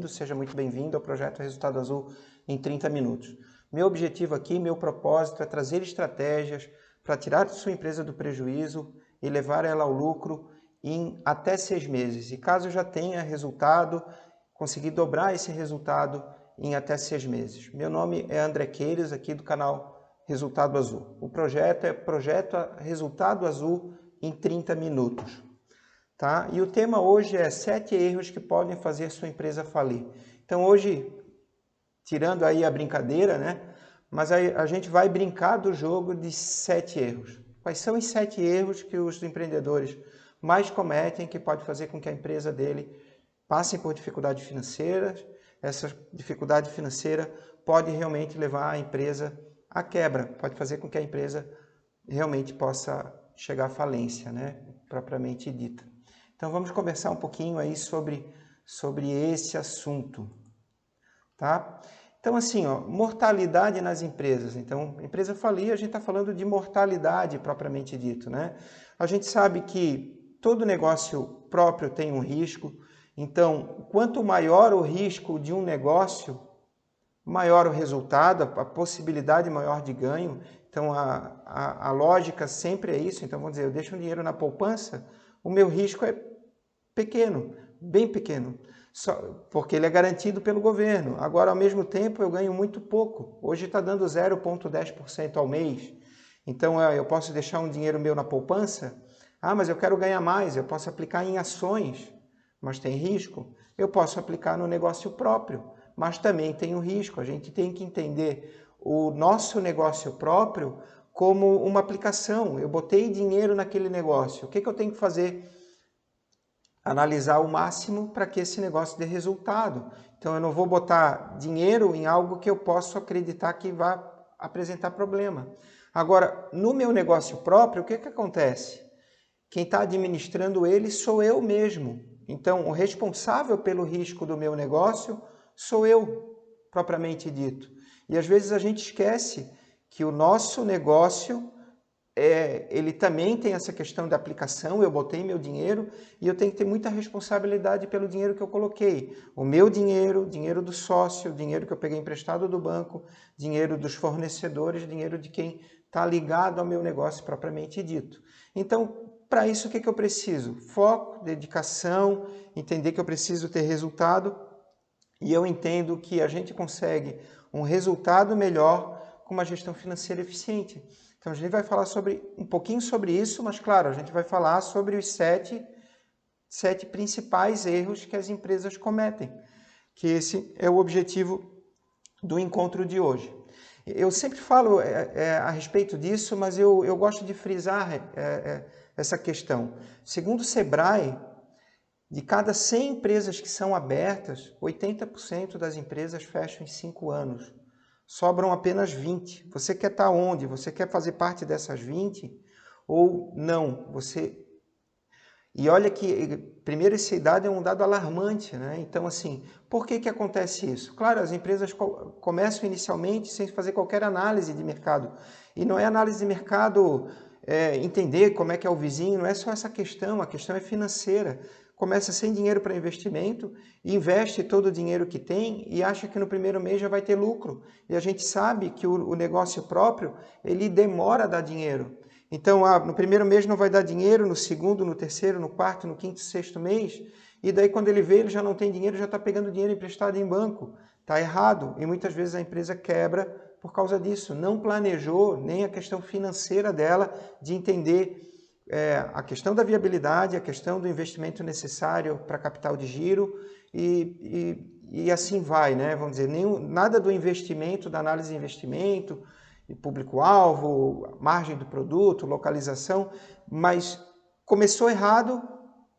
bem-vindo, seja muito bem-vindo ao projeto Resultado Azul em 30 minutos. Meu objetivo aqui, meu propósito é trazer estratégias para tirar sua empresa do prejuízo e levar ela ao lucro em até 6 meses. E caso já tenha resultado, conseguir dobrar esse resultado em até 6 meses. Meu nome é André Queiroz, aqui do canal Resultado Azul. O projeto é Projeto Resultado Azul em 30 minutos. Tá? E o tema hoje é 7 erros que podem fazer sua empresa falir. Então hoje, tirando aí a brincadeira, né? Mas aí a gente vai brincar do jogo de 7 erros. Quais são os 7 erros que os empreendedores mais cometem que pode fazer com que a empresa dele passe por dificuldades financeiras? Essa dificuldade financeira pode realmente levar a empresa à quebra, pode fazer com que a empresa realmente possa chegar à falência, né? Propriamente dita. Então vamos conversar um pouquinho aí sobre esse assunto, tá? Então assim, ó, mortalidade nas empresas. Então, empresa falir, a gente está falando de mortalidade propriamente dito, né? A gente sabe que todo negócio próprio tem um risco. Então, quanto maior o risco de um negócio, maior o resultado, a possibilidade maior de ganho. Então, a lógica sempre é isso. Então, vamos dizer, eu deixo um dinheiro na poupança, o meu risco é pequeno, bem pequeno, porque ele é garantido pelo governo. Agora, ao mesmo tempo, eu ganho muito pouco. Hoje está dando 0,10% ao mês. Então, eu posso deixar um dinheiro meu na poupança. Ah, mas eu quero ganhar mais. Eu posso aplicar em ações, mas tem risco. Eu posso aplicar no negócio próprio, mas também tem um risco. A gente tem que entender o nosso negócio próprio como uma aplicação. Eu botei dinheiro naquele negócio. O que eu tenho que fazer? Analisar o máximo para que esse negócio dê resultado. Então eu não vou botar dinheiro em algo que eu posso acreditar que vai apresentar problema. Agora, no meu negócio próprio, o que acontece? Quem está administrando ele sou eu mesmo. Então, o responsável pelo risco do meu negócio sou eu, propriamente dito. E às vezes a gente esquece que o nosso negócio ele também tem essa questão da aplicação. Eu botei meu dinheiro e eu tenho que ter muita responsabilidade pelo dinheiro que eu coloquei. O meu dinheiro, dinheiro do sócio, dinheiro que eu peguei emprestado do banco, dinheiro dos fornecedores, dinheiro de quem está ligado ao meu negócio propriamente dito. Então, para isso, o que eu preciso? Foco, dedicação, entender que eu preciso ter resultado, e eu entendo que a gente consegue um resultado melhor com uma gestão financeira eficiente. Então a gente vai falar um pouquinho sobre isso, mas claro, a gente vai falar sobre os 7 principais erros que as empresas cometem, que esse é o objetivo do encontro de hoje. Eu sempre falo a respeito disso, mas eu gosto de frisar essa questão. Segundo o Sebrae, de cada 100 empresas que são abertas, 80% das empresas fecham em 5 anos. Sobram apenas 20. Você quer estar onde? Você quer fazer parte dessas 20 ou não? E olha que, primeiro, esse dado é um dado alarmante, né? Então, assim, por que acontece isso? Claro, as empresas começam inicialmente sem fazer qualquer análise de mercado. E não é análise de mercado entender como é que é o vizinho, não é só essa questão, a questão é financeira. Começa sem dinheiro para investimento, investe todo o dinheiro que tem e acha que no primeiro mês já vai ter lucro. E a gente sabe que o negócio próprio, ele demora a dar dinheiro. Então, no primeiro mês não vai dar dinheiro, no segundo, no terceiro, no quarto, no quinto, sexto mês, e daí quando ele vê, ele já não tem dinheiro, já está pegando dinheiro emprestado em banco. Está errado, e muitas vezes a empresa quebra por causa disso. Não planejou nem a questão financeira dela de entender a questão da viabilidade, a questão do investimento necessário para capital de giro e assim vai, né? Vamos dizer, nada do investimento, da análise de investimento, público-alvo, margem do produto, localização, mas começou errado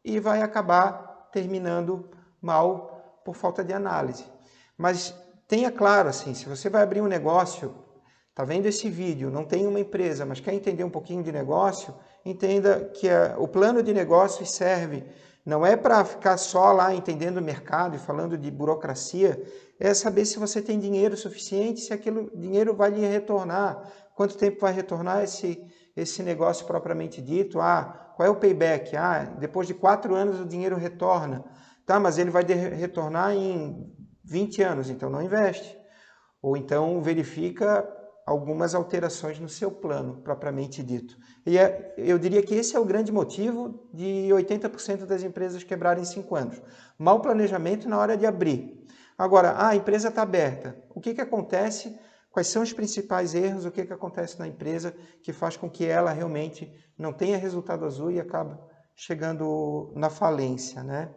e vai acabar terminando mal por falta de análise. Mas tenha claro, assim, se você vai abrir um negócio, está vendo esse vídeo, não tem uma empresa, mas quer entender um pouquinho de negócio, entenda que o plano de negócios serve, não é para ficar só lá entendendo o mercado e falando de burocracia, é saber se você tem dinheiro suficiente, se aquele dinheiro vai lhe retornar, quanto tempo vai retornar esse negócio propriamente dito, qual é o payback? Depois de 4 anos o dinheiro retorna. Tá, mas ele vai retornar em 20 anos, então não investe. Ou então verifica algumas alterações no seu plano, propriamente dito. E eu diria que esse é o grande motivo de 80% das empresas quebrarem em 5 anos. Mau planejamento na hora de abrir. Agora, a empresa está aberta. O que acontece? Quais são os principais erros? O que acontece na empresa que faz com que ela realmente não tenha resultado azul e acaba chegando na falência, né?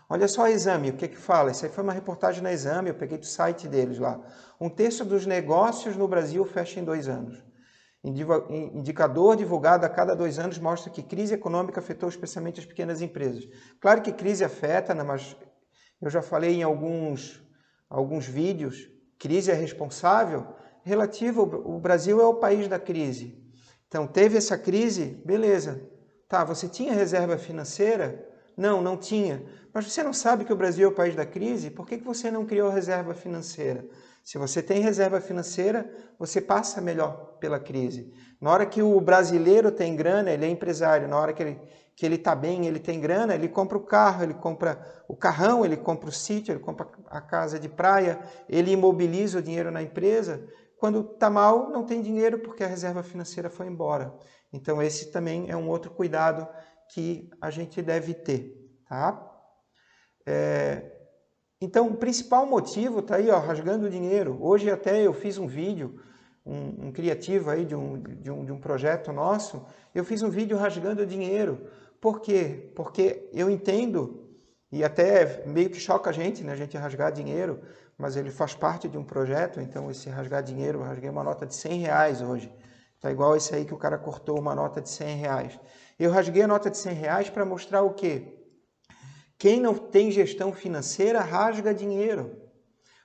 Olha só o Exame, o que fala? Isso aí foi uma reportagem na Exame, eu peguei do site deles lá. 1/3 dos negócios no Brasil fecha em 2 anos. Indicador divulgado a cada 2 anos mostra que crise econômica afetou especialmente as pequenas empresas. Claro que crise afeta, né, mas eu já falei em alguns vídeos, crise é responsável, relativo, o Brasil é o país da crise. Então, teve essa crise, beleza. Tá, você tinha reserva financeira? Não, não tinha. Mas você não sabe que o Brasil é o país da crise? Por que você não criou reserva financeira? Se você tem reserva financeira, você passa melhor pela crise. Na hora que o brasileiro tem grana, ele é empresário. Na hora que ele está bem, ele tem grana, ele compra o carro, ele compra o carrão, ele compra o sítio, ele compra a casa de praia, ele imobiliza o dinheiro na empresa. Quando está mal, não tem dinheiro porque a reserva financeira foi embora. Então, esse também é um outro cuidado que a gente deve ter, tá? Então, o principal motivo está aí, ó, rasgando o dinheiro. Hoje até eu fiz um vídeo, um criativo aí de um projeto nosso, eu fiz um vídeo rasgando o dinheiro. Por quê? Porque eu entendo, e até meio que choca a gente, né, a gente rasgar dinheiro, mas ele faz parte de um projeto, então esse rasgar dinheiro, eu rasguei uma nota de R$100 hoje. Tá igual esse aí que o cara cortou uma nota de R$100. Eu rasguei a nota de R$100 para mostrar o quê? Quem não tem gestão financeira rasga dinheiro.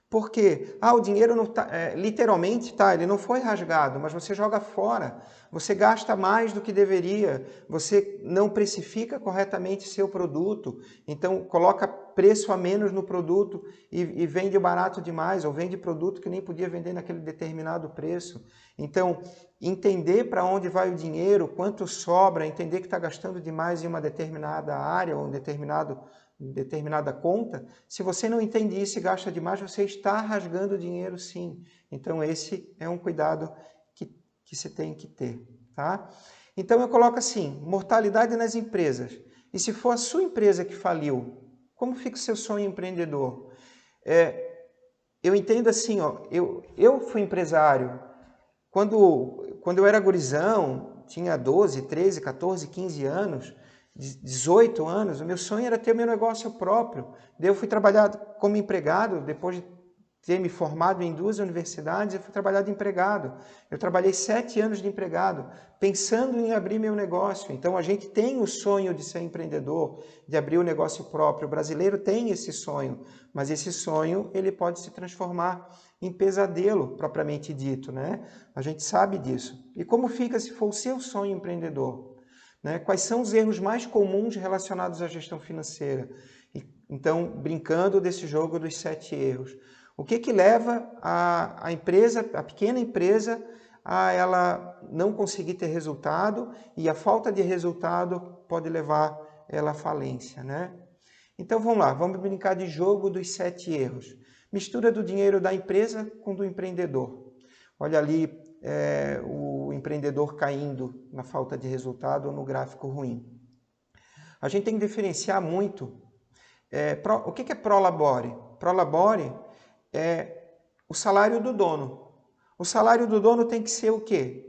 Por quê? O dinheiro não tá, literalmente ele não foi rasgado, mas você joga fora. Você gasta mais do que deveria. Você não precifica corretamente seu produto. Então, coloca preço a menos no produto e vende barato demais, ou vende produto que nem podia vender naquele determinado preço. Então, entender para onde vai o dinheiro, quanto sobra, entender que está gastando demais em uma determinada área ou determinada conta, se você não entende isso e gasta demais, você está rasgando dinheiro sim. Então esse é um cuidado que você tem que ter, tá? Então eu coloco assim, mortalidade nas empresas. E se for a sua empresa que faliu, como fica o seu sonho empreendedor? Eu entendo assim, ó, eu fui empresário. Quando eu era gurizão, tinha 12, 13, 14, 15 anos, 18 anos, o meu sonho era ter meu negócio próprio. Daí eu fui trabalhar como empregado, depois de ter me formado em 2 universidades, eu fui trabalhar de empregado. Eu trabalhei 7 anos de empregado, pensando em abrir meu negócio. Então a gente tem o sonho de ser empreendedor, de abrir o negócio próprio. O brasileiro tem esse sonho, mas esse sonho ele pode se transformar em pesadelo, propriamente dito, né? A gente sabe disso. E como fica se for o seu sonho empreendedor? Né? Quais são os erros mais comuns relacionados à gestão financeira? Então, brincando desse jogo dos 7 erros. O que leva a empresa, a pequena empresa, a ela não conseguir ter resultado, e a falta de resultado pode levar ela à falência, né? Então vamos lá, vamos brincar de jogo dos 7 erros. Mistura do dinheiro da empresa com do empreendedor. Olha ali o empreendedor caindo na falta de resultado ou no gráfico ruim. A gente tem que diferenciar muito. O que é prolabore? Prolabore é o salário do dono. O salário do dono tem que ser o quê?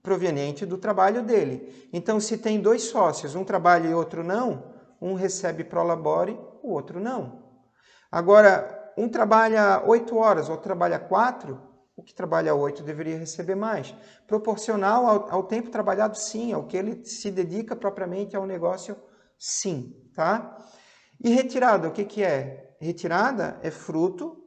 Proveniente do trabalho dele. Então, se tem 2 sócios, um trabalha e outro não, um recebe prolabore, o outro não. Agora, um trabalha 8 horas, outro trabalha 4, o que trabalha 8 deveria receber mais. Proporcional ao tempo trabalhado, sim, ao que ele se dedica propriamente ao negócio, sim, tá? E retirada, o que é? Retirada é fruto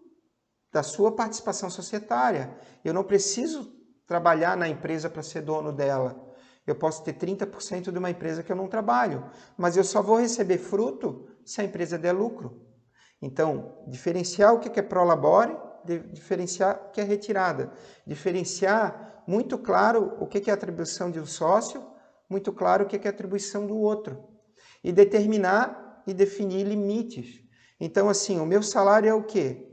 da sua participação societária. Eu não preciso trabalhar na empresa para ser dono dela. Eu posso ter 30% de uma empresa que eu não trabalho, mas eu só vou receber fruto se a empresa der lucro. Então, diferenciar o que é prolabore, diferenciar o que é retirada. Diferenciar muito claro o que é atribuição de um sócio, muito claro o que é atribuição do outro. E determinar e definir limites. Então, assim, o meu salário é o quê?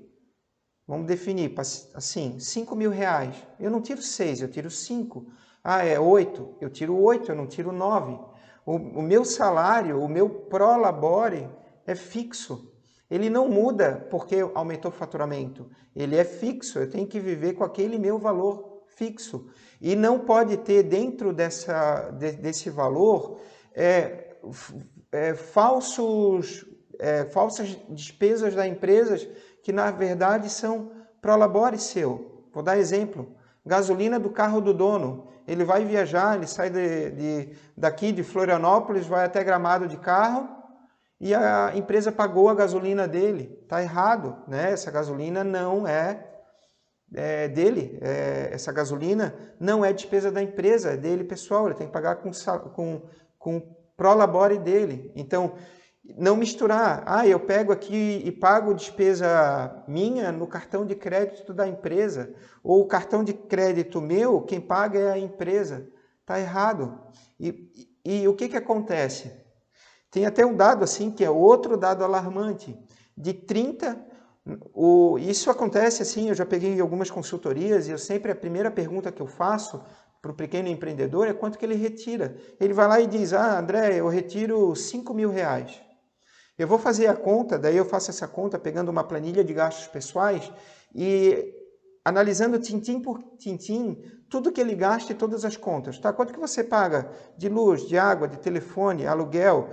Vamos definir, assim, 5 mil reais. Eu não tiro 6, eu tiro 5. Ah, é 8? Eu tiro 8, eu não tiro 9. O meu salário, o meu prolabore é fixo. Ele não muda porque aumentou o faturamento. Ele é fixo, eu tenho que viver com aquele meu valor fixo. E não pode ter dentro desse valor falsas despesas da empresa que na verdade são prolabore seu. Vou dar exemplo. Gasolina do carro do dono. Ele vai viajar, ele sai daqui de Florianópolis, vai até Gramado de carro e a empresa pagou a gasolina dele. Está errado, né? Essa gasolina não é dele. Essa gasolina não é despesa da empresa, é dele pessoal. Ele tem que pagar com prolabore dele. Então, não misturar. Ah, eu pego aqui e pago despesa minha no cartão de crédito da empresa. Ou o cartão de crédito meu, quem paga é a empresa. Está errado. E o que acontece? Tem até um dado assim, que é outro dado alarmante. De 30... Isso acontece assim, eu já peguei algumas consultorias e a primeira pergunta que eu faço para o pequeno empreendedor é quanto que ele retira. Ele vai lá e diz, André, eu retiro 5 mil reais. Eu vou fazer a conta, daí eu faço essa conta pegando uma planilha de gastos pessoais e analisando tintim por tintim tudo que ele gasta e todas as contas. Tá? Quanto que você paga de luz, de água, de telefone, aluguel,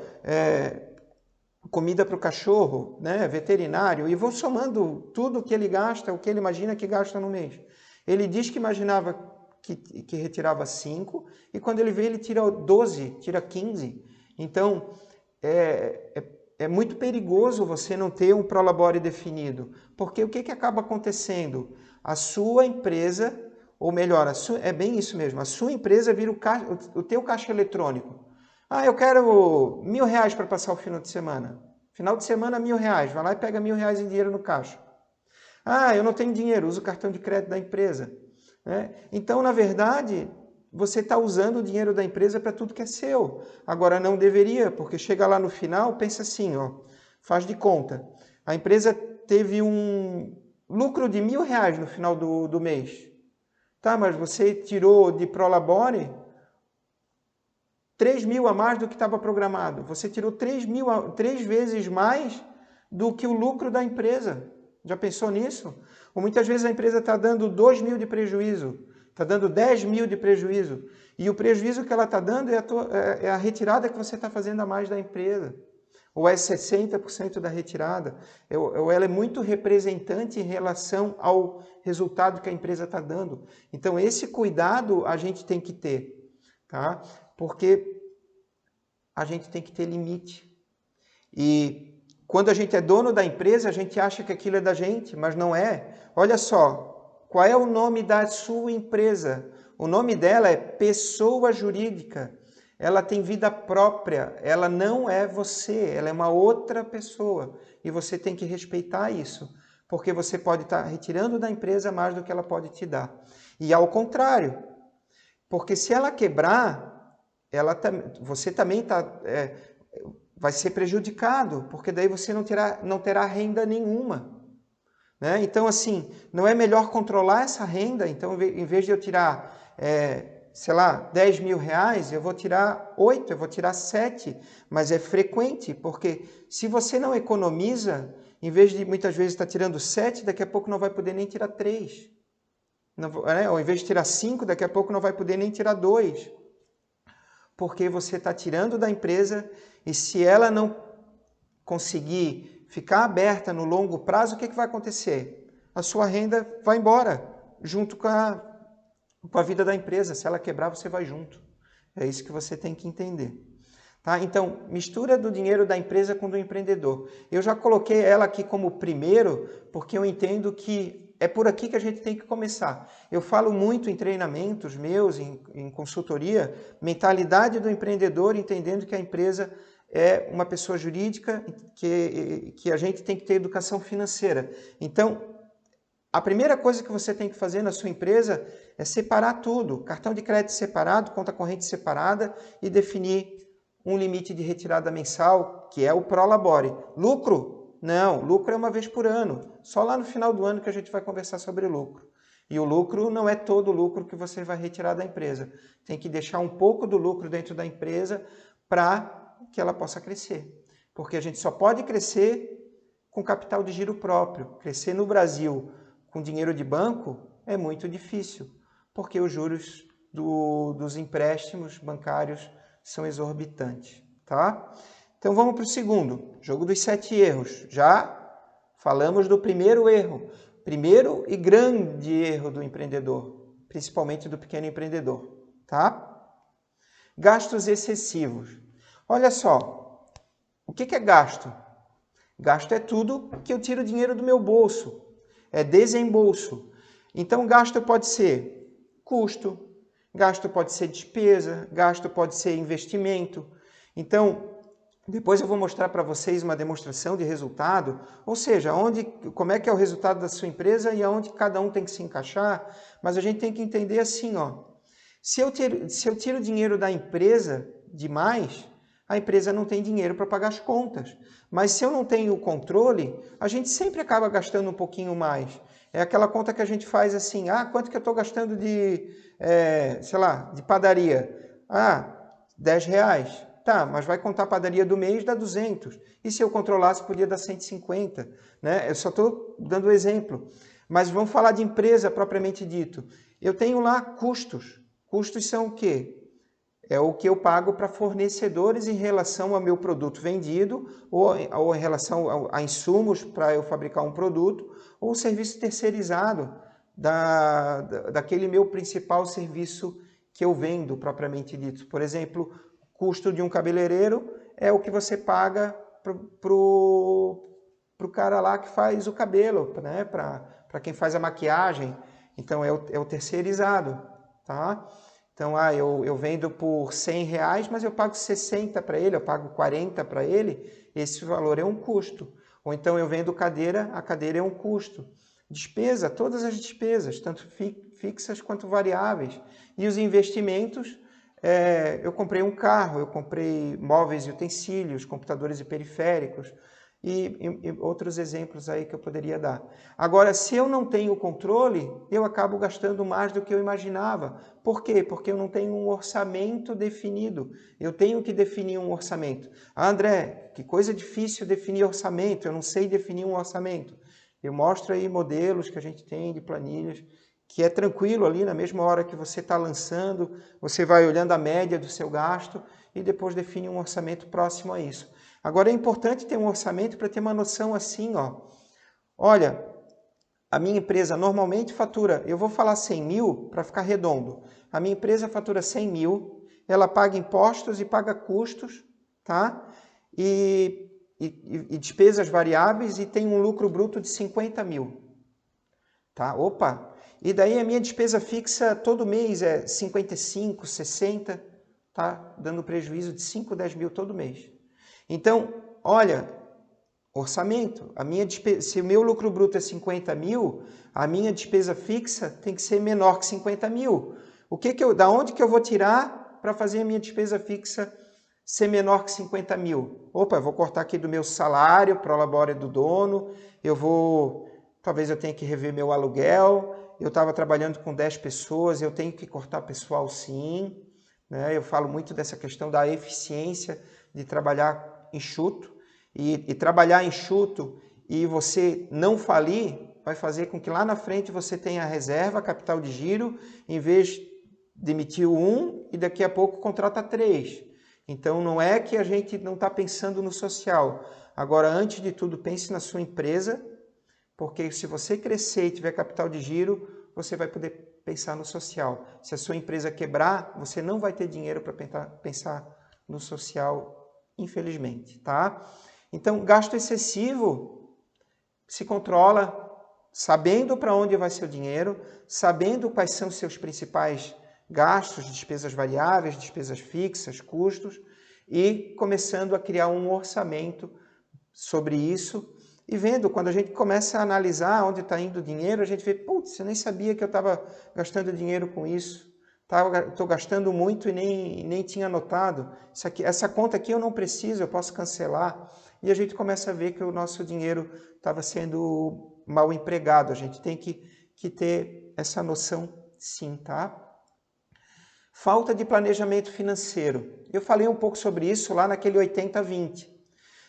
comida para o cachorro, né, veterinário, e vou somando tudo que ele gasta, o que ele imagina que gasta no mês. Ele diz que imaginava que retirava 5, e quando ele vê, ele tira 12, tira 15. Então, é muito perigoso você não ter um prolabore definido, porque o que acaba acontecendo? A sua empresa, ou melhor, é bem isso mesmo, a sua empresa vira o teu caixa eletrônico. Eu quero 1.000 reais para passar o final de semana. Final de semana, 1.000 reais. Vai lá e pega 1.000 reais em dinheiro no caixa. Eu não tenho dinheiro, uso o cartão de crédito da empresa. Então, na verdade, você está usando o dinheiro da empresa para tudo que é seu. Agora, não deveria, porque chega lá no final, pensa assim, faz de conta. A empresa teve um lucro de 1.000 reais no final do mês. Tá, mas você tirou de prolabore 3 mil a mais do que estava programado. Você tirou 3 vezes mais do que o lucro da empresa. Já pensou nisso? Ou muitas vezes a empresa está dando 2 mil de prejuízo, está dando 10 mil de prejuízo. E o prejuízo que ela está dando é a retirada que você está fazendo a mais da empresa. Ou é 60% da retirada. Ou ela é muito representante em relação ao resultado que a empresa está dando. Então, esse cuidado a gente tem que ter. Tá? Porque a gente tem que ter limite. E quando a gente é dono da empresa, a gente acha que aquilo é da gente, mas não é. Olha só, qual é o nome da sua empresa? O nome dela é pessoa jurídica. Ela tem vida própria, ela não é você, ela é uma outra pessoa. E você tem que respeitar isso, porque você pode estar retirando da empresa mais do que ela pode te dar. E ao contrário, porque se ela quebrar, você também vai ser prejudicado, porque daí você não terá renda nenhuma. Né? Então, assim, não é melhor controlar essa renda? Então, em vez de eu tirar, sei lá, 10 mil reais, eu vou tirar 8, eu vou tirar 7, mas é frequente, porque se você não economiza, em vez de muitas vezes estar tirando 7, daqui a pouco não vai poder nem tirar 3. Ou em vez de tirar 5, daqui a pouco não vai poder nem tirar 2. Porque você está tirando da empresa e se ela não conseguir ficar aberta no longo prazo, o que vai acontecer? A sua renda vai embora, junto com a vida da empresa. Se ela quebrar, você vai junto. É isso que você tem que entender. Tá? Então, mistura do dinheiro da empresa com do empreendedor. Eu já coloquei ela aqui como primeiro, porque eu entendo que é por aqui que a gente tem que começar. Eu falo muito em treinamentos meus, em consultoria, mentalidade do empreendedor, entendendo que a empresa é uma pessoa jurídica, que a gente tem que ter educação financeira. Então, a primeira coisa que você tem que fazer na sua empresa é separar tudo. Cartão de crédito separado, conta corrente separada e definir um limite de retirada mensal que é o Prolabore. Lucro? Não, lucro é uma vez por ano. Só lá no final do ano que a gente vai conversar sobre lucro. E o lucro não é todo o lucro que você vai retirar da empresa. Tem que deixar um pouco do lucro dentro da empresa para que ela possa crescer. Porque a gente só pode crescer com capital de giro próprio. Crescer no Brasil com dinheiro de banco é muito difícil, porque os juros dos empréstimos bancários são exorbitantes. Tá? Então vamos para o segundo, jogo dos 7 erros. Já falamos do primeiro erro. Primeiro e grande erro do empreendedor, principalmente do pequeno empreendedor, tá? Gastos excessivos. Olha só, o que é gasto? Gasto é tudo que eu tiro dinheiro do meu bolso, é desembolso. Então, gasto pode ser custo, gasto pode ser despesa, gasto pode ser investimento. Então, depois eu vou mostrar para vocês uma demonstração de resultado, ou seja, como é que é o resultado da sua empresa e aonde cada um tem que se encaixar, mas a gente tem que entender assim, ó, se eu tiro dinheiro da empresa demais, a empresa não tem dinheiro para pagar as contas. Mas se eu não tenho o controle, a gente sempre acaba gastando um pouquinho mais. É aquela conta que a gente faz assim, quanto que eu estou gastando de padaria? R$10. Tá, mas vai contar a padaria do mês, dá 200. E se eu controlasse, podia dar 150. Né? Eu só estou dando o exemplo. Mas vamos falar de empresa propriamente dito. Eu tenho lá custos. Custos são o quê? É o que eu pago para fornecedores em relação ao meu produto vendido, ou em relação a insumos para eu fabricar um produto, ou serviço terceirizado daquele meu principal serviço que eu vendo propriamente dito. Por exemplo, custo de um cabeleireiro é o que você paga pro cara lá que faz o cabelo, né? Para quem faz a maquiagem. Então é o terceirizado, tá? Então, eu vendo por R$100, mas eu pago 60 para ele, eu pago 40 para ele, esse valor é um custo. Ou então eu vendo cadeira, a cadeira é um custo. Despesa, todas as despesas, tanto fixas quanto variáveis. E os investimentos, eu comprei um carro, eu comprei móveis e utensílios, computadores e periféricos, e outros exemplos aí que eu poderia dar. Agora, se eu não tenho controle, eu acabo gastando mais do que eu imaginava. Por quê? Porque eu não tenho um orçamento definido. Eu tenho que definir um orçamento. André, que coisa difícil definir orçamento, eu não sei definir um orçamento. Eu mostro aí modelos que a gente tem de planilhas, que é tranquilo ali, na mesma hora que você está lançando, você vai olhando a média do seu gasto e depois define um orçamento próximo a isso. Agora é importante ter um orçamento para ter uma noção assim, ó. Olha, a minha empresa normalmente fatura, eu vou falar 100 mil para ficar redondo. A minha empresa fatura 100 mil, ela paga impostos e paga custos, tá? E despesas variáveis e tem um lucro bruto de 50 mil, tá? Opa! E daí a minha despesa fixa todo mês é 55, 60, tá? Dando prejuízo de 5, 10 mil todo mês. Então, olha, orçamento. Se o meu lucro bruto é 50 mil, a minha despesa fixa tem que ser menor que 50 mil. Da onde que eu vou tirar para fazer a minha despesa fixa ser menor que 50 mil? Opa, eu vou cortar aqui do meu salário, Prolabore do dono, talvez eu tenha que rever meu aluguel, eu estava trabalhando com 10 pessoas, eu tenho que cortar pessoal sim, né? Eu falo muito dessa questão da eficiência de trabalhar enxuto, e trabalhar enxuto e você não falir, vai fazer com que lá na frente você tenha reserva, capital de giro, em vez de demitir um e daqui a pouco contrata 3. Então não é que a gente não está pensando no social. Agora, antes de tudo, pense na sua empresa, porque se você crescer e tiver capital de giro, você vai poder pensar no social. Se a sua empresa quebrar, você não vai ter dinheiro para pensar no social, infelizmente, tá? Então, gasto excessivo se controla sabendo para onde vai seu dinheiro, sabendo quais são seus principais gastos, despesas variáveis, despesas fixas, custos, e começando a criar um orçamento sobre isso e vendo, quando a gente começa a analisar onde está indo o dinheiro, a gente vê, putz, eu nem sabia que eu estava gastando dinheiro com isso. Estou gastando muito e nem tinha notado. Essa conta aqui eu não preciso, eu posso cancelar. E a gente começa a ver que o nosso dinheiro estava sendo mal empregado. A gente tem que ter essa noção sim, tá? Falta de planejamento financeiro. Eu falei um pouco sobre isso lá naquele 80-20.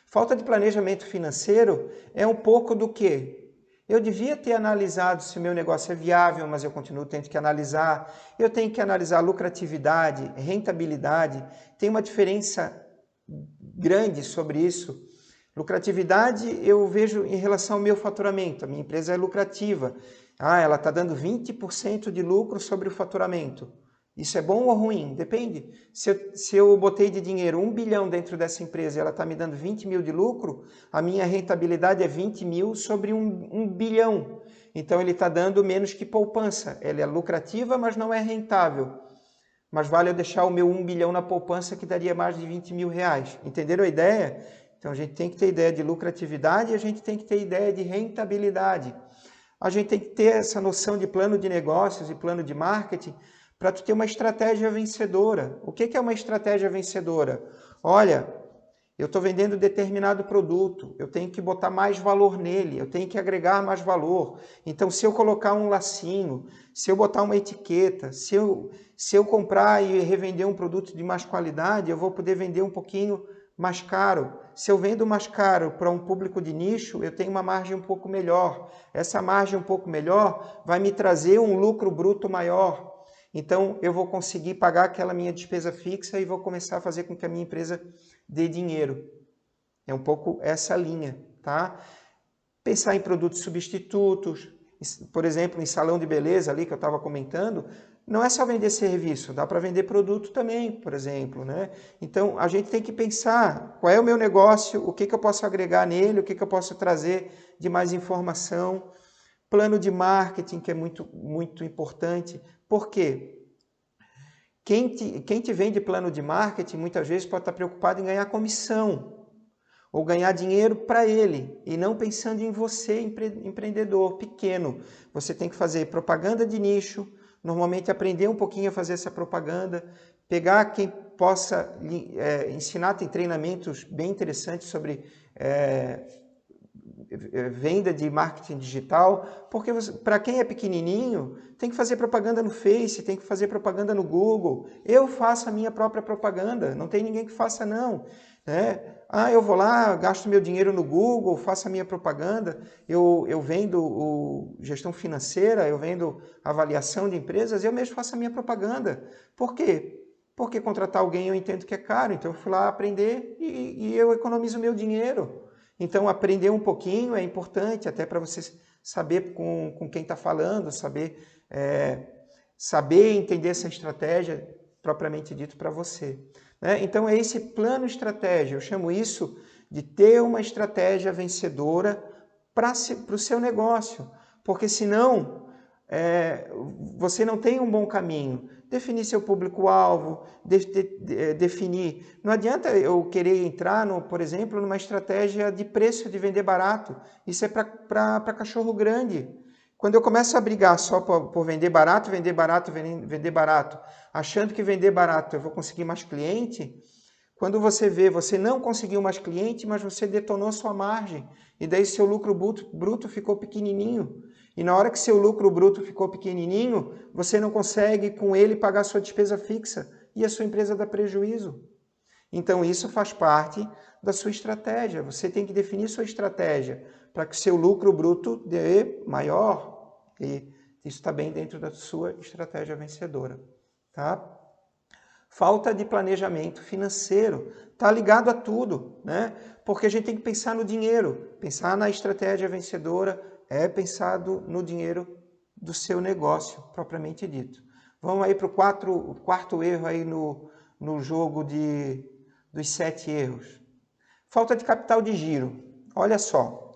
Falta de planejamento financeiro é um pouco do quê? Eu devia ter analisado se o meu negócio é viável, mas eu continuo tendo que analisar. Eu tenho que analisar lucratividade, rentabilidade. Tem uma diferença grande sobre isso. Lucratividade eu vejo em relação ao meu faturamento. A minha empresa é lucrativa. Ela está dando 20% de lucro sobre o faturamento. Isso é bom ou ruim? Depende. Se eu botei de dinheiro 1 bilhão dentro dessa empresa e ela está me dando 20 mil de lucro, a minha rentabilidade é 20 mil sobre 1 bilhão. Então ele está dando menos que poupança. Ela é lucrativa, mas não é rentável. Mas vale eu deixar o meu 1 bilhão na poupança que daria mais de 20 mil reais. Entenderam a ideia? Então a gente tem que ter ideia de lucratividade e a gente tem que ter ideia de rentabilidade. A gente tem que ter essa noção de plano de negócios e plano de marketing para tu ter uma estratégia vencedora. O que é uma estratégia vencedora? Olha, eu estou vendendo determinado produto, eu tenho que botar mais valor nele, eu tenho que agregar mais valor. Então, se eu colocar um lacinho, se eu botar uma etiqueta, se eu comprar e revender um produto de mais qualidade, eu vou poder vender um pouquinho mais caro. Se eu vendo mais caro para um público de nicho, eu tenho uma margem um pouco melhor. Essa margem um pouco melhor vai me trazer um lucro bruto maior. Então, eu vou conseguir pagar aquela minha despesa fixa e vou começar a fazer com que a minha empresa dê dinheiro. É um pouco essa linha, tá? Pensar em produtos substitutos, por exemplo, em salão de beleza ali que eu estava comentando, não é só vender serviço, dá para vender produto também, por exemplo, né? Então, a gente tem que pensar qual é o meu negócio, o que eu posso agregar nele, o que eu posso trazer de mais informação. Plano de marketing, que é muito, muito importante. Por quê? Quem te vende plano de marketing, muitas vezes pode estar preocupado em ganhar comissão ou ganhar dinheiro para ele e não pensando em você, empreendedor pequeno. Você tem que fazer propaganda de nicho, normalmente aprender um pouquinho a fazer essa propaganda, pegar quem possa ensinar, tem treinamentos bem interessantes sobre venda de marketing digital, porque para quem é pequenininho, tem que fazer propaganda no Face, tem que fazer propaganda no Google. Eu faço a minha própria propaganda, não tem ninguém que faça não. Né? Eu vou lá, gasto meu dinheiro no Google, faço a minha propaganda, eu vendo gestão financeira, eu vendo avaliação de empresas, eu mesmo faço a minha propaganda. Por quê? Porque contratar alguém eu entendo que é caro, então eu fui lá aprender e eu economizo meu dinheiro. Então, aprender um pouquinho é importante, até para você saber com quem está falando, saber entender essa estratégia propriamente dito para você. Né? Então, é esse plano estratégia, eu chamo isso de ter uma estratégia vencedora para o seu negócio, porque senão você não tem um bom caminho. Definir seu público-alvo, definir. Não adianta eu querer entrar, por exemplo, numa estratégia de preço de vender barato. Isso é para cachorro grande. Quando eu começo a brigar só por vender barato, achando que vender barato eu vou conseguir mais cliente, quando você vê, você não conseguiu mais cliente, mas você detonou sua margem. E daí seu lucro bruto ficou pequenininho. E na hora que seu lucro bruto ficou pequenininho, você não consegue com ele pagar sua despesa fixa e a sua empresa dá prejuízo. Então isso faz parte da sua estratégia. Você tem que definir sua estratégia para que seu lucro bruto dê maior. E isso está bem dentro da sua estratégia vencedora. Tá? Falta de planejamento financeiro. Está ligado a tudo, né? Porque a gente tem que pensar no dinheiro, pensar na estratégia vencedora, pensado no dinheiro do seu negócio, propriamente dito. Vamos aí para o quarto erro aí no jogo dos 7 erros. Falta de capital de giro. Olha só,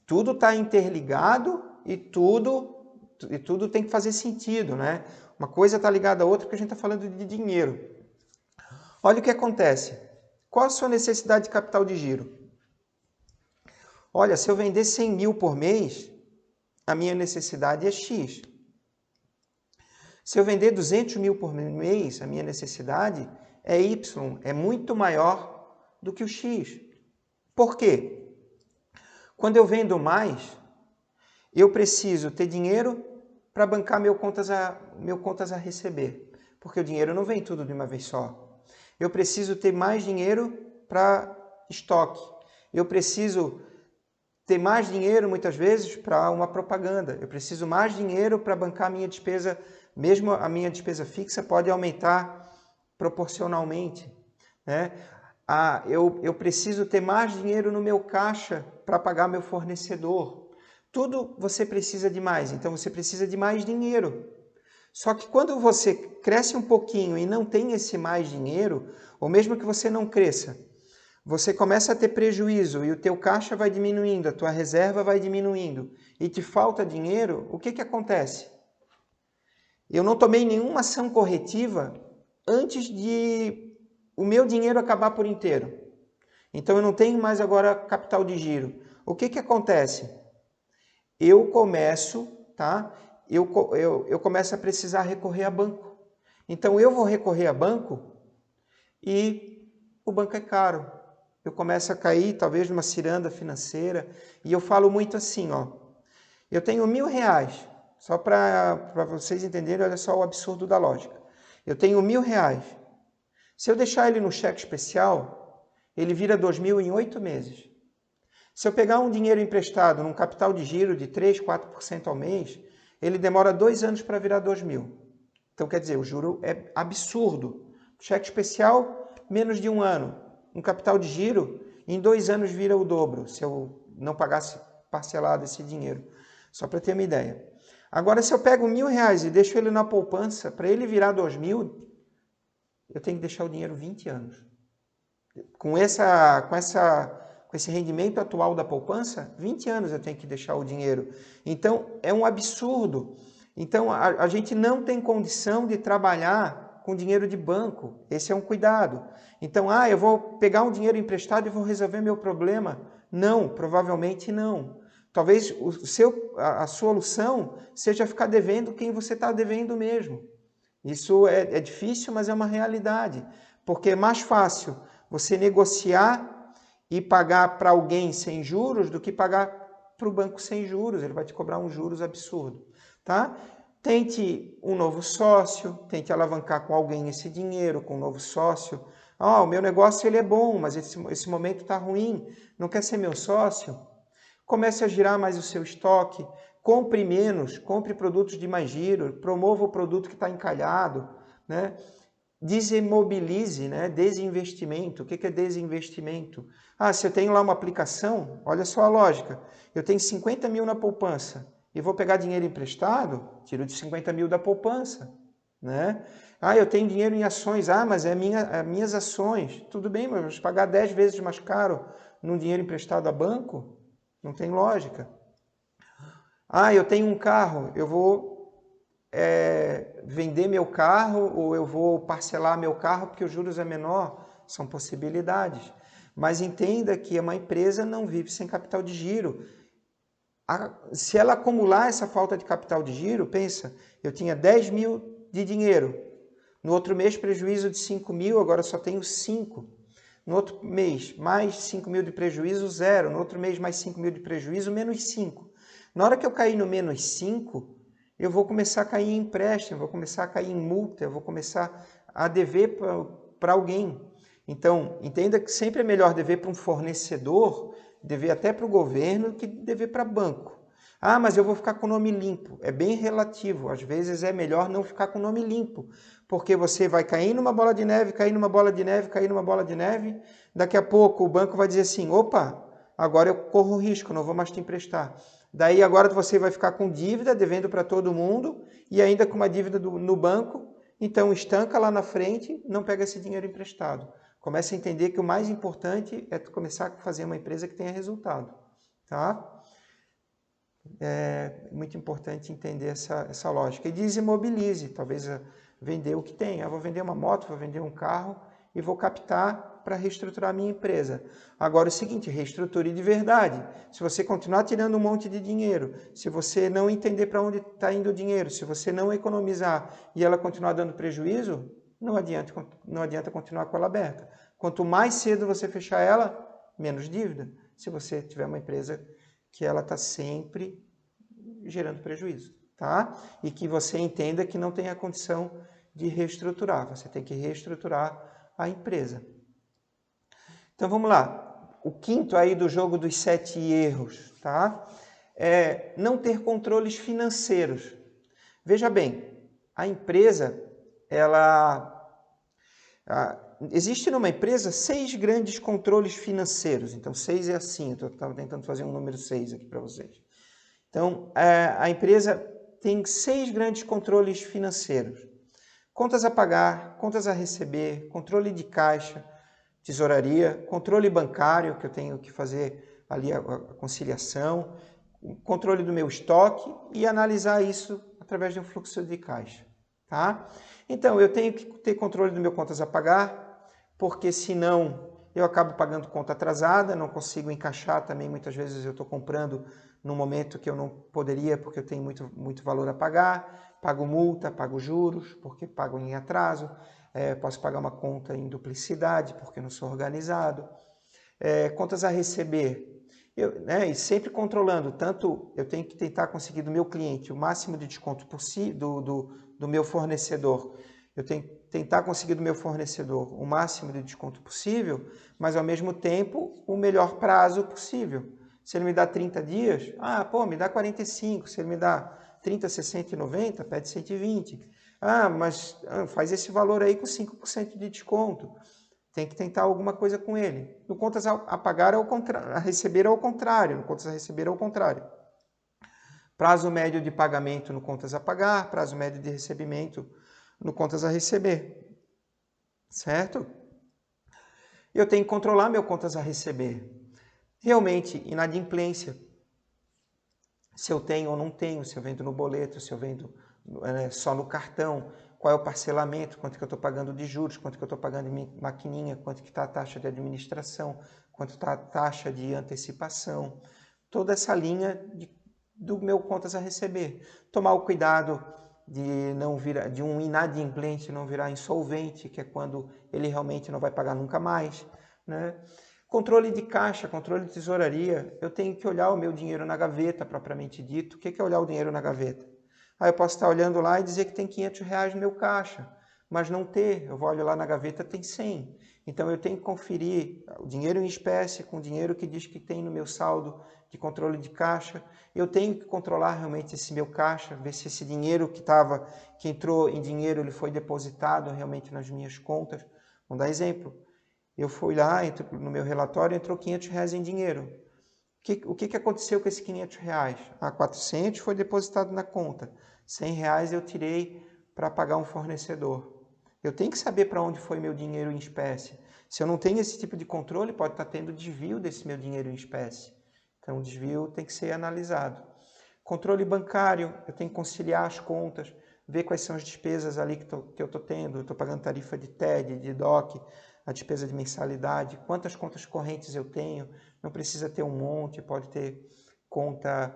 tudo está interligado e tudo tem que fazer sentido, né? Uma coisa está ligada à outra porque a gente está falando de dinheiro. Olha o que acontece. Qual a sua necessidade de capital de giro? Olha, se eu vender 100 mil por mês, a minha necessidade é X. Se eu vender 200 mil por mês, a minha necessidade é Y, é muito maior do que o X. Por quê? Quando eu vendo mais, eu preciso ter dinheiro para bancar meu contas a receber, porque o dinheiro não vem tudo de uma vez só. Eu preciso ter mais dinheiro para estoque. Eu preciso ter mais dinheiro, muitas vezes, para uma propaganda. Eu preciso mais dinheiro para bancar a minha despesa, mesmo a minha despesa fixa pode aumentar proporcionalmente, né? Eu preciso ter mais dinheiro no meu caixa para pagar meu fornecedor. Tudo você precisa de mais, então você precisa de mais dinheiro. Só que quando você cresce um pouquinho e não tem esse mais dinheiro, ou mesmo que você não cresça, você começa a ter prejuízo e o teu caixa vai diminuindo, a tua reserva vai diminuindo e te falta dinheiro, o que que acontece? Eu não tomei nenhuma ação corretiva antes de o meu dinheiro acabar por inteiro. Então eu não tenho mais agora capital de giro. O que que acontece? Eu começo, tá? Eu começo a precisar recorrer a banco. Então eu vou recorrer a banco e o banco é caro. Eu começo a cair talvez numa ciranda financeira e eu falo muito assim, ó. Eu tenho R$1.000, só para vocês entenderem, olha só o absurdo da lógica. Eu tenho R$1.000. Se eu deixar ele no cheque especial, ele vira 2.000 em 8 meses. Se eu pegar um dinheiro emprestado num capital de giro de 3, 4% ao mês, ele demora 2 anos para virar 2.000. Então, quer dizer, o juro é absurdo. Cheque especial, menos de 1 ano. Um capital de giro, em 2 anos vira o dobro, se eu não pagasse parcelado esse dinheiro. Só para ter uma ideia. Agora, se eu pego R$1.000 e deixo ele na poupança, para ele virar 2.000, eu tenho que deixar o dinheiro 20 anos. Com esse rendimento atual da poupança, 20 anos eu tenho que deixar o dinheiro. Então, é um absurdo. Então, a gente não tem condição de trabalhar com dinheiro de banco. Esse é um cuidado. Então, eu vou pegar um dinheiro emprestado e vou resolver meu problema. Não, provavelmente não. Talvez a solução seja ficar devendo quem você está devendo mesmo. Isso é difícil, mas é uma realidade, porque é mais fácil você negociar e pagar para alguém sem juros do que pagar para o banco sem juros. Ele vai te cobrar uns juros absurdos, tá? Tente um novo sócio, tente alavancar com alguém esse dinheiro, com um novo sócio. O meu negócio ele é bom, mas esse momento está ruim, não quer ser meu sócio? Comece a girar mais o seu estoque, compre menos, compre produtos de mais giro, promova o produto que está encalhado, né? Desimobilize, né? Desinvestimento. O que é desinvestimento? Se eu tenho lá uma aplicação, olha só a lógica, eu tenho 50 mil na poupança e vou pegar dinheiro emprestado, tiro de 50 mil da poupança, né? Eu tenho dinheiro em ações, mas é minhas ações. Tudo bem, mas vou pagar 10 vezes mais caro num dinheiro emprestado a banco? Não tem lógica. Eu tenho um carro, eu vou vender meu carro ou eu vou parcelar meu carro porque os juros é menor. São possibilidades. Mas entenda que uma empresa não vive sem capital de giro. Se ela acumular essa falta de capital de giro, pensa, eu tinha 10 mil de dinheiro. No outro mês, prejuízo de 5 mil, agora só tenho 5. No outro mês, mais 5 mil de prejuízo, 0. No outro mês, mais 5 mil de prejuízo, menos 5. Na hora que eu cair no menos 5, eu vou começar a cair em empréstimo, vou começar a cair em multa, eu vou começar a dever para alguém. Então, entenda que sempre é melhor dever para um fornecedor, dever até para o governo, que dever para banco. Mas eu vou ficar com o nome limpo. É bem relativo. Às vezes é melhor não ficar com o nome limpo, porque você vai cair numa bola de neve, cair numa bola de neve, cair numa bola de neve. Daqui a pouco o banco vai dizer assim, opa, agora eu corro risco, não vou mais te emprestar. Daí agora você vai ficar com dívida, devendo para todo mundo, e ainda com uma dívida no banco, então estanca lá na frente, não pega esse dinheiro emprestado. Comece a entender que o mais importante é tu começar a fazer uma empresa que tenha resultado, tá? É muito importante entender essa lógica. E desimobilize, talvez vender o que tem. Vou vender uma moto, vou vender um carro e vou captar para reestruturar a minha empresa. Agora, o seguinte, reestruture de verdade. Se você continuar tirando um monte de dinheiro, se você não entender para onde está indo o dinheiro, se você não economizar e ela continuar dando prejuízo, não adianta continuar com ela aberta. Quanto mais cedo você fechar ela, menos dívida. Se você tiver uma empresa que ela está sempre gerando prejuízo, tá? E que você entenda que não tem a condição de reestruturar. Você tem que reestruturar a empresa. Então vamos lá. O quinto aí do jogo dos 7 erros, tá? É não ter controles financeiros. Veja bem, a empresa, existe numa empresa 6 grandes controles financeiros. Então 6 é assim, eu estava tentando fazer um número 6 aqui para vocês. Então a empresa tem 6 grandes controles financeiros. Contas a pagar, contas a receber, controle de caixa, tesouraria, controle bancário, que eu tenho que fazer ali a conciliação, controle do meu estoque e analisar isso através de um fluxo de caixa, tá? Então, eu tenho que ter controle do meu contas a pagar, porque senão eu acabo pagando conta atrasada, não consigo encaixar também, muitas vezes eu estou comprando no momento que eu não poderia, porque eu tenho muito valor a pagar, pago multa, pago juros, porque pago em atraso, posso pagar uma conta em duplicidade, porque não sou organizado, contas a receber, e sempre controlando, tanto eu tenho que tentar conseguir do meu cliente o máximo de desconto possível, do meu fornecedor, eu tenho que tentar conseguir do meu fornecedor o máximo de desconto possível, mas ao mesmo tempo o melhor prazo possível. Se ele me dá 30 dias, me dá 45, se ele me dá 30, 60 e 90, pede 120. Mas faz esse valor aí com 5% de desconto. Tem que tentar alguma coisa com ele. No contas a pagar a receber é o contrário. No contas a receber é o contrário. Prazo médio de pagamento no contas a pagar, prazo médio de recebimento no contas a receber. Certo? Eu tenho que controlar meu contas a receber. Realmente, inadimplência. Se eu tenho ou não tenho, se eu vendo no boleto, se eu vendo só no cartão, qual é o parcelamento, quanto que eu estou pagando de juros, quanto que eu estou pagando em maquininha, quanto que está a taxa de administração, quanto está a taxa de antecipação. Toda essa linha do meu contas a receber. Tomar o cuidado de um inadimplente não virar insolvente, que é quando ele realmente não vai pagar nunca mais, né? Controle de caixa, controle de tesouraria, eu tenho que olhar o meu dinheiro na gaveta, propriamente dito. O que é olhar o dinheiro na gaveta? Eu posso estar olhando lá e dizer que tem R$500 no meu caixa, mas não ter. Eu olho lá na gaveta, tem 100. Então eu tenho que conferir o dinheiro em espécie com o dinheiro que diz que tem no meu saldo de controle de caixa. Eu tenho que controlar realmente esse meu caixa, ver se esse dinheiro que entrou em dinheiro, ele foi depositado realmente nas minhas contas. Vamos dar exemplo. Eu fui lá, no meu relatório, entrou R$500 em dinheiro. O que aconteceu com esses R$500? 400 foi depositado na conta. R$100 eu tirei para pagar um fornecedor. Eu tenho que saber para onde foi meu dinheiro em espécie. Se eu não tenho esse tipo de controle, pode estar tendo desvio desse meu dinheiro em espécie. Então, o desvio tem que ser analisado. Controle bancário, eu tenho que conciliar as contas, ver quais são as despesas ali que eu estou tendo. Eu estou pagando tarifa de TED, de DOC, a despesa de mensalidade, quantas contas correntes eu tenho, não precisa ter um monte, pode ter conta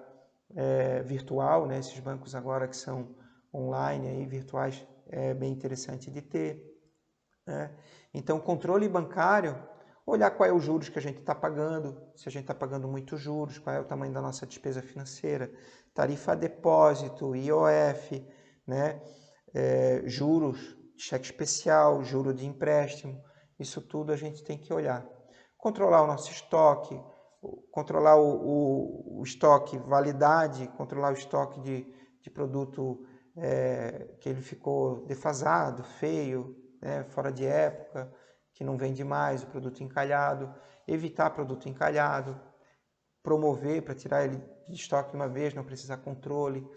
virtual, né? Esses bancos agora que são online, aí, virtuais, é bem interessante de ter. Né? Então, controle bancário, olhar qual é os juros que a gente está pagando, se a gente está pagando muitos juros, qual é o tamanho da nossa despesa financeira, tarifa a depósito, IOF, né? Juros, cheque especial, juro de empréstimo, isso tudo a gente tem que olhar. Controlar o nosso estoque, controlar o estoque validade, controlar o estoque de produto que ele ficou defasado, feio, né, fora de época, que não vende mais, o produto encalhado, evitar produto encalhado, promover para tirar ele de estoque uma vez, não precisar controle,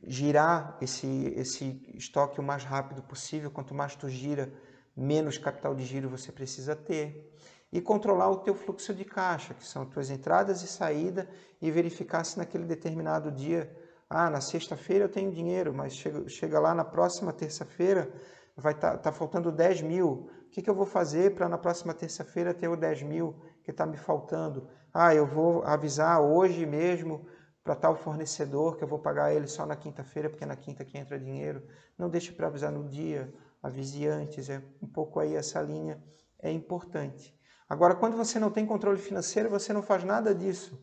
girar esse estoque o mais rápido possível, quanto mais tu gira, menos capital de giro você precisa ter. E controlar o teu fluxo de caixa, que são as tuas entradas e saídas, e verificar se naquele determinado dia, na sexta-feira eu tenho dinheiro, mas chega lá na próxima terça-feira, vai tá faltando 10 mil. O que eu vou fazer para na próxima terça-feira ter o 10 mil que está me faltando? Ah, eu vou avisar hoje mesmo para tal fornecedor que eu vou pagar ele só na quinta-feira, porque é na quinta que entra dinheiro. Não deixe para avisar no dia, avise antes, é um pouco aí essa linha é importante. Agora, quando você não tem controle financeiro, você não faz nada disso.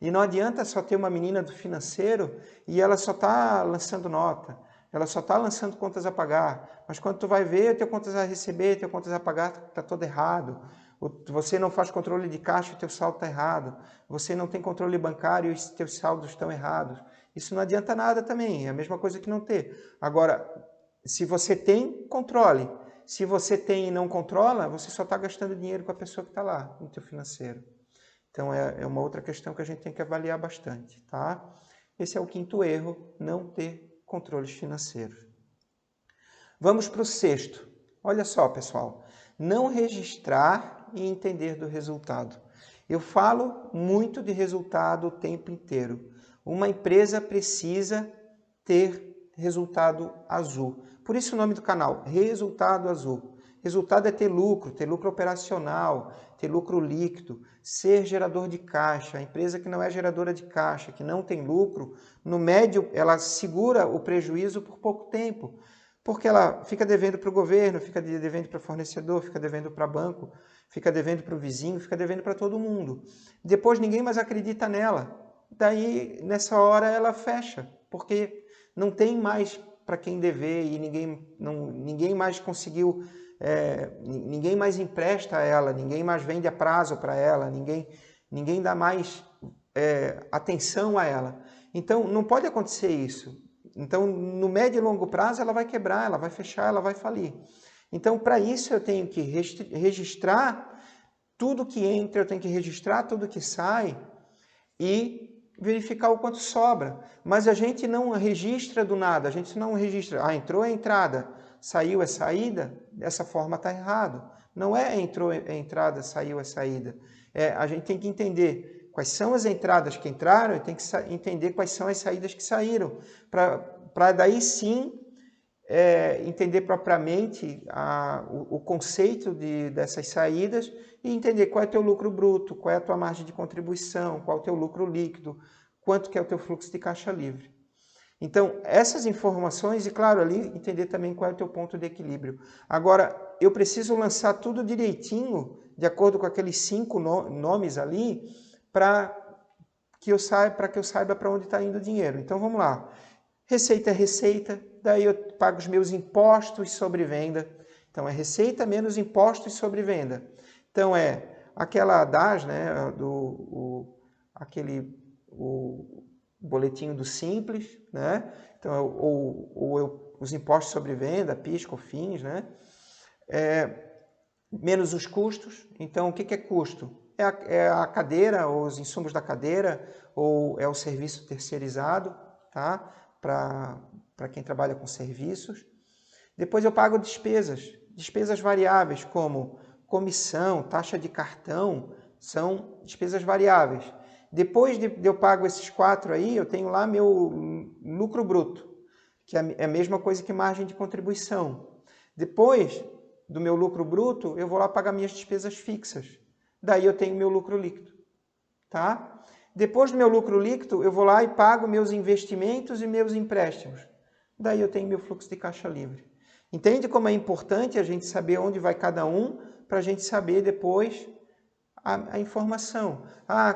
E não adianta só ter uma menina do financeiro e ela só está lançando nota, ela só está lançando contas a pagar, mas quando tu vai ver, teu contas a receber, teu contas a pagar está todo errado. Você não faz controle de caixa, teu saldo está errado. Você não tem controle bancário e teus saldos estão errados. Isso não adianta nada também, é a mesma coisa que não ter. Agora, se você tem, controle. Se você tem e não controla, você só está gastando dinheiro com a pessoa que está lá no teu financeiro. Então, é uma outra questão que a gente tem que avaliar bastante, tá? Esse é o quinto erro, não ter controles financeiros. Vamos para o sexto. Olha só, pessoal, não registrar e entender do resultado. Eu falo muito de resultado o tempo inteiro. Uma empresa precisa ter resultado azul. Por isso o nome do canal, Resultado Azul. Resultado é ter lucro operacional, ter lucro líquido, ser gerador de caixa. A empresa que não é geradora de caixa, que não tem lucro, no médio ela segura o prejuízo por pouco tempo, porque ela fica devendo para o governo, fica devendo para fornecedor, fica devendo para banco, fica devendo para o vizinho, fica devendo para todo mundo. Depois ninguém mais acredita nela. Daí, nessa hora, ela fecha, porque não tem mais para quem dever e ninguém mais conseguiu, ninguém mais empresta a ela, ninguém mais vende a prazo para ela, ninguém dá mais atenção a ela. Então, não pode acontecer isso. Então, no médio e longo prazo, ela vai quebrar, ela vai fechar, ela vai falir. Então, para isso, eu tenho que registrar tudo que entra, eu tenho que registrar tudo que sai e verificar o quanto sobra. Mas a gente não registra do nada, a gente não registra, entrou é entrada, saiu é saída, dessa forma está errado. Não é entrou é entrada, saiu é saída. A gente tem que entender quais são as entradas que entraram e tem que entender quais são as saídas que saíram, para daí sim entender propriamente o conceito dessas saídas e entender qual é o teu lucro bruto, qual é a tua margem de contribuição, qual é o teu lucro líquido, quanto que é o teu fluxo de caixa livre. Então, essas informações, e claro, ali entender também qual é o teu ponto de equilíbrio. Agora, eu preciso lançar tudo direitinho, de acordo com aqueles 5 nomes ali, para que eu saiba para onde está indo o dinheiro. Então, vamos lá. Receita é receita, daí eu pago os meus impostos sobre venda. Então, é receita menos impostos sobre venda. Então, aquela DAS, né, o boletim do Simples, né? Então, os impostos sobre venda, PIS, COFINS, né? Menos os custos. Então, o que é custo? É a cadeira, ou os insumos da cadeira, ou é o serviço terceirizado, tá? Para quem trabalha com serviços. Depois eu pago despesas variáveis, como comissão, taxa de cartão, são despesas variáveis. Depois de eu pago esses 4 aí, eu tenho lá meu lucro bruto, que é a mesma coisa que margem de contribuição. Depois do meu lucro bruto, eu vou lá pagar minhas despesas fixas. Daí eu tenho meu lucro líquido, tá? Depois do meu lucro líquido, eu vou lá e pago meus investimentos e meus empréstimos. Daí eu tenho meu fluxo de caixa livre. Entende como é importante a gente saber onde vai cada um, para a gente saber depois a informação.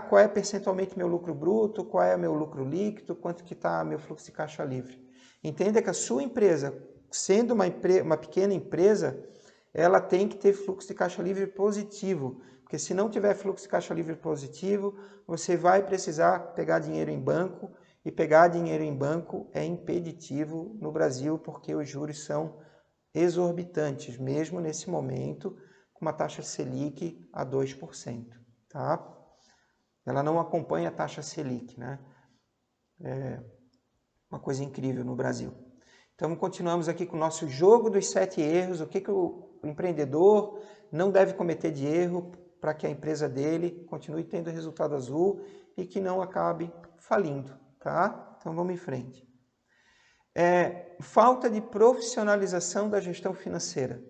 Qual é percentualmente meu lucro bruto, qual é meu lucro líquido, quanto que está meu fluxo de caixa livre. Entenda que a sua empresa, sendo uma pequena empresa, ela tem que ter fluxo de caixa livre positivo, porque se não tiver fluxo de caixa livre positivo, você vai precisar pegar dinheiro em banco, e pegar dinheiro em banco é impeditivo no Brasil, porque os juros são exorbitantes, mesmo nesse momento, com uma taxa Selic a 2%. Tá? Ela não acompanha a taxa Selic, né? É uma coisa incrível no Brasil. Então, continuamos aqui com o nosso jogo dos 7 erros, o que o empreendedor não deve cometer de erro para que a empresa dele continue tendo resultado azul e que não acabe falindo, tá? Então, vamos em frente. Falta de profissionalização da gestão financeira.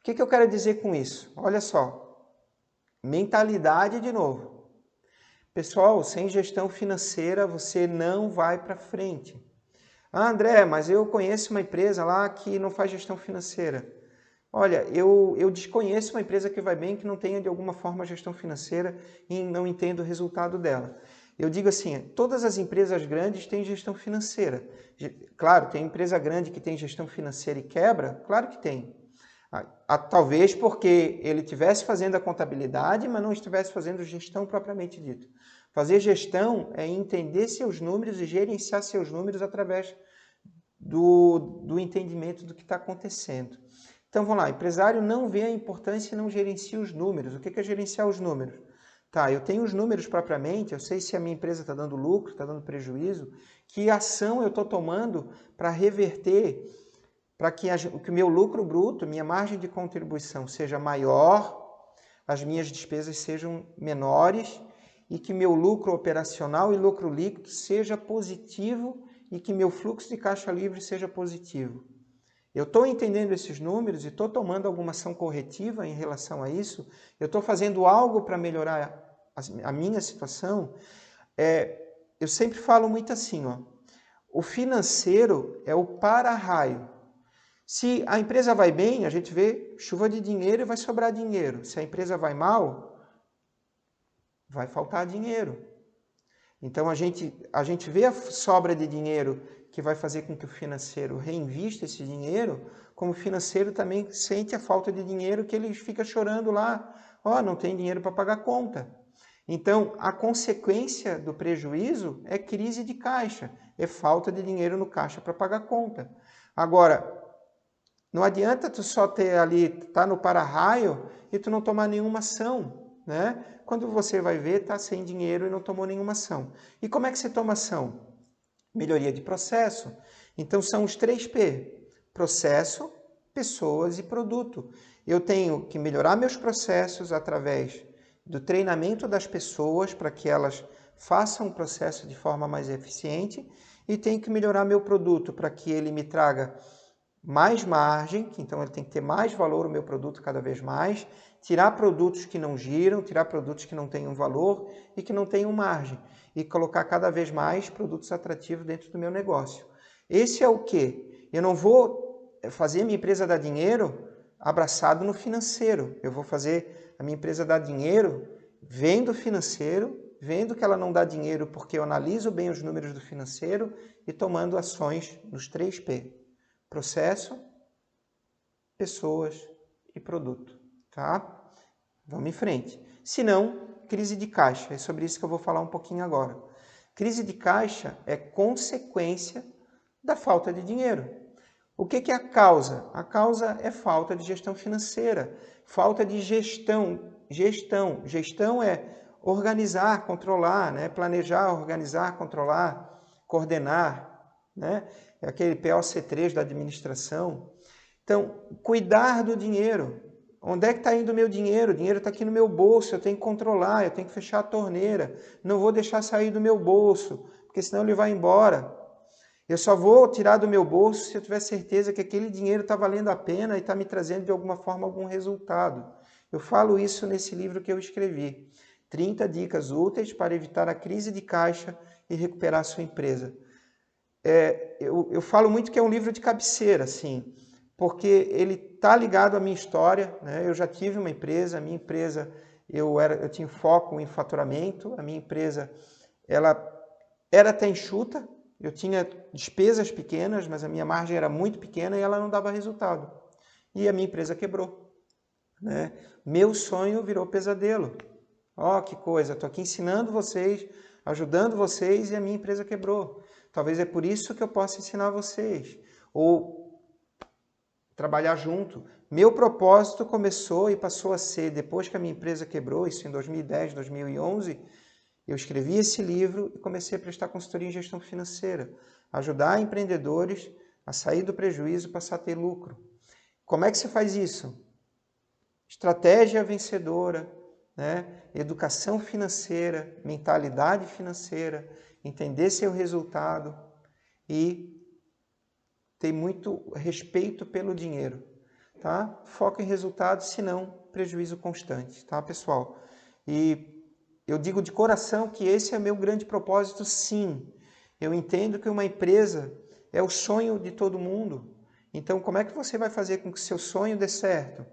O que eu quero dizer com isso? Olha só, mentalidade de novo. Pessoal, sem gestão financeira você não vai para frente. Ah, André, mas eu conheço uma empresa lá que não faz gestão financeira. Olha, eu desconheço uma empresa que vai bem que não tenha de alguma forma gestão financeira e não entendo o resultado dela. Eu digo assim, todas as empresas grandes têm gestão financeira. Claro, tem empresa grande que tem gestão financeira e quebra? Claro que tem. Talvez porque ele estivesse fazendo a contabilidade, mas não estivesse fazendo gestão propriamente dito. Fazer gestão é entender seus números e gerenciar seus números através do entendimento do que está acontecendo. Então, vamos lá, empresário não vê a importância e não gerencia os números. O que é gerenciar os números? Tá, eu tenho os números propriamente, eu sei se a minha empresa está dando lucro, está dando prejuízo, que ação eu estou tomando para reverter, para que o meu lucro bruto, minha margem de contribuição seja maior, as minhas despesas sejam menores e que meu lucro operacional e lucro líquido seja positivo e que meu fluxo de caixa livre seja positivo. Eu estou entendendo esses números e estou tomando alguma ação corretiva em relação a isso, eu estou fazendo algo para melhorar a minha situação. Eu sempre falo muito assim, ó, o financeiro é o para-raio. Se a empresa vai bem, a gente vê chuva de dinheiro e vai sobrar dinheiro. Se a empresa vai mal, vai faltar dinheiro. Então a gente vê a sobra de dinheiro que vai fazer com que o financeiro reinvista esse dinheiro, como o financeiro também sente a falta de dinheiro que ele fica chorando lá, ó, não tem dinheiro para pagar conta. Então a consequência do prejuízo é crise de caixa, é falta de dinheiro no caixa para pagar conta. Agora, não adianta tu só ter ali, tá no para-raio e tu não tomar nenhuma ação, né? Quando você vai ver, tá sem dinheiro e não tomou nenhuma ação. E como é que você toma ação? Melhoria de processo. Então são os 3P: processo, pessoas e produto. Eu tenho que melhorar meus processos através do treinamento das pessoas para que elas façam o processo de forma mais eficiente e tenho que melhorar meu produto para que ele me traga mais margem, então ele tem que ter mais valor o meu produto cada vez mais, tirar produtos que não giram, tirar produtos que não tenham valor e que não tenham margem e colocar cada vez mais produtos atrativos dentro do meu negócio. Esse é o quê? Eu não vou fazer a minha empresa dar dinheiro abraçado no financeiro. Eu vou fazer a minha empresa dar dinheiro vendo o financeiro, vendo que ela não dá dinheiro porque eu analiso bem os números do financeiro e tomando ações nos 3P: processo, pessoas e produto, tá? Vamos em frente. Se não, crise de caixa. É sobre isso que eu vou falar um pouquinho agora. Crise de caixa é consequência da falta de dinheiro. O que é a causa? A causa é falta de gestão financeira, falta de gestão. Gestão é organizar, controlar, né? Planejar, organizar, controlar, coordenar, né? É aquele POC3 da administração. Então, cuidar do dinheiro. Onde é que está indo o meu dinheiro? O dinheiro está aqui no meu bolso, eu tenho que controlar, eu tenho que fechar a torneira. Não vou deixar sair do meu bolso, porque senão ele vai embora. Eu só vou tirar do meu bolso se eu tiver certeza que aquele dinheiro está valendo a pena e está me trazendo de alguma forma algum resultado. Eu falo isso nesse livro que eu escrevi. 30 dicas úteis para evitar a crise de caixa e recuperar a sua empresa. Eu falo muito que é um livro de cabeceira, assim, porque ele está ligado à minha história, né? Eu já tive uma empresa, a minha empresa, eu tinha foco em faturamento, a minha empresa ela era até enxuta, eu tinha despesas pequenas, mas a minha margem era muito pequena e ela não dava resultado. E a minha empresa quebrou, né? Meu sonho virou pesadelo. Ó, que coisa, estou aqui ensinando vocês, ajudando vocês e a minha empresa quebrou. Talvez é por isso que eu possa ensinar vocês. Ou trabalhar junto. Meu propósito começou e passou a ser, depois que a minha empresa quebrou, isso em 2010, 2011, eu escrevi esse livro e comecei a prestar consultoria em gestão financeira. Ajudar empreendedores a sair do prejuízo e passar a ter lucro. Como é que se faz isso? Estratégia vencedora, né? Educação financeira, mentalidade financeira, entender seu resultado e ter muito respeito pelo dinheiro. tá? Foca em resultados, senão prejuízo constante, tá, pessoal? E eu digo de coração que esse é meu grande propósito, sim. Eu entendo que uma empresa é o sonho de todo mundo. Então, como é que você vai fazer com que seu sonho dê certo?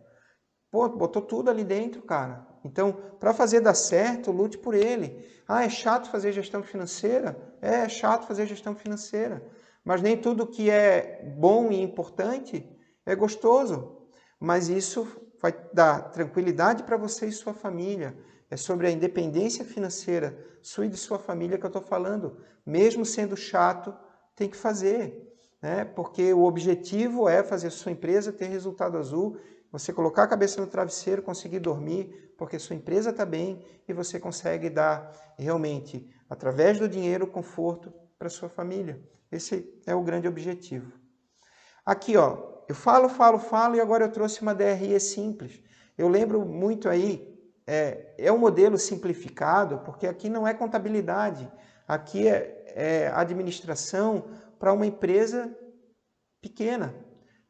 Pô, botou tudo ali dentro, cara. Então, para fazer dar certo, lute por ele. Ah, é chato fazer gestão financeira? É chato fazer gestão financeira. Mas nem tudo que é bom e importante é gostoso. Mas isso vai dar tranquilidade para você e sua família. É sobre a independência financeira sua e de sua família que eu estou falando. Mesmo sendo chato, tem que fazer, né? Porque o objetivo é fazer sua empresa ter resultado azul, você colocar a cabeça no travesseiro, conseguir dormir, porque sua empresa está bem e você consegue dar realmente, através do dinheiro, conforto para sua família. Esse é o grande objetivo. Aqui, ó, eu falo e agora eu trouxe uma DRE simples. Eu lembro muito aí, é um modelo simplificado, porque aqui não é contabilidade, aqui é administração para uma empresa pequena.